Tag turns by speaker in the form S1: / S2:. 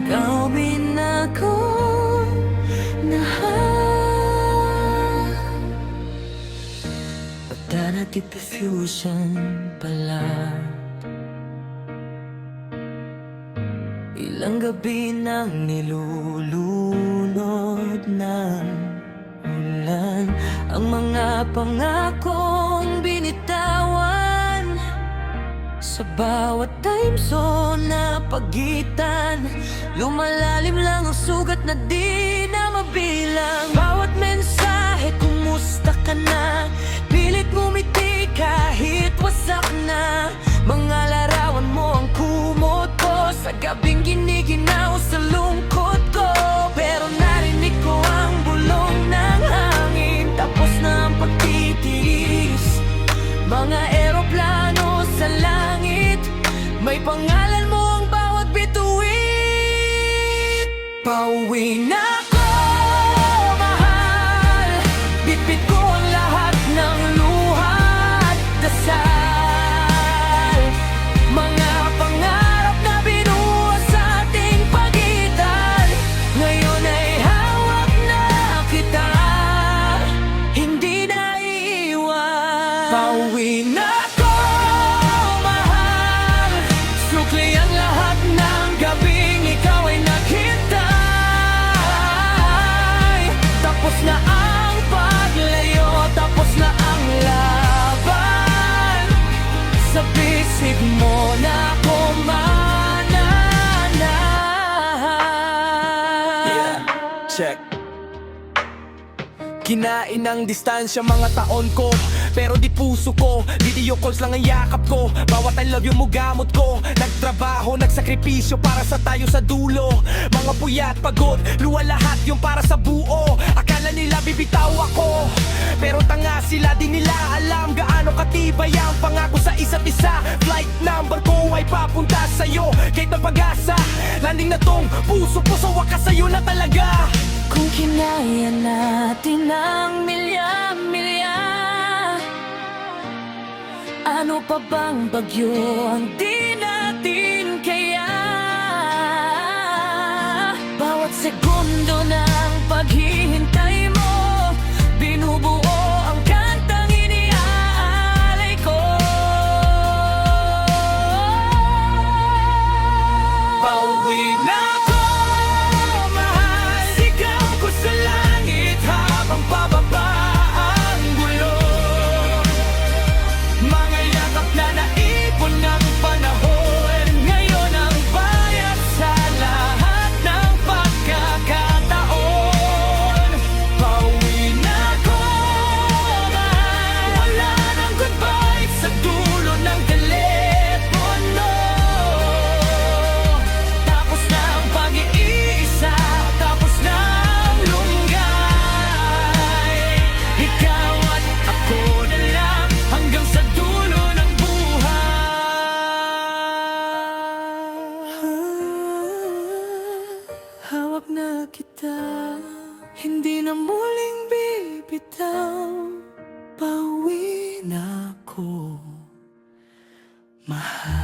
S1: Gawin ako lahat. Alternative diffusion pala. Ilang gabi nang nilulunod ng ulan ang mga pangakong binitawan. Sa bawat time zone na pagitan, lumalalim lang ang sugat na di na mabilang. Bawat mensahe, kumusta ka na? Pilit ngumiti kahit wasak na. Mga larawan mo ang kumot ko sa gabing giniginaw sa lungkot ko. Pero narinig ko ang bulong ng hangin, tapos na ang pagtitiis. Mga eroplano sa langit, may pangalan mo ang bawat bituin. Pauwi na ako, mahal. Bitbit ko ang lahat ng luha at dasal. Mga pangarap na binuo sa ating pagitan, ngayon ay hawak na kita, hindi na iiwan. Pauwi na ako, mahal. Sukli ang lahat ng gabing ikaw ay naghintay. Tapos na ang paglayo, tapos na ang laban. Sa bisig mo na ako mananahan.
S2: Check. Kinain ng distansya mga taon ko, pero di puso ko. Video calls lang ang yakap ko. Bawat I love you mo gamot ko. Nagtrabaho, nagsakripisyo para sa tayo sa dulo. Mga puyat, pagod, luwa lahat yung para sa buo. Akala nila bibitaw ako, pero tanga sila, di nila alam gaano katibay ang pangako sa isa't isa. Flight number ko ay papunta sa'yo, kahit ang pag-asa. Landing na tong puso ko, sa wakas sa'yo na talaga.
S1: Kung kinaya natin ang milya-milya, ano pa bang bagyo ang di natin kaya? Bawat segundo ng paghihintay mo, binubuo ang kantang iniaalay ko.
S2: Pauwi na ako, mahal. Sigaw ko sa langit habang pababa ang gulo. Mga yakap na naipon ng panahon, ngayon ang bayad sa lahat ng pagkakataon. Pauwi na ako, mahal. Wala nang goodbye sa dulo ng telepono. Tapos na ang pag-iisa, tapos na ang lunggay. Ikaw at ako na lang hanggang sa dulo ng buhay.
S1: Hawak na kita, hindi na muling bibitaw. Pauwi na ako, mahal.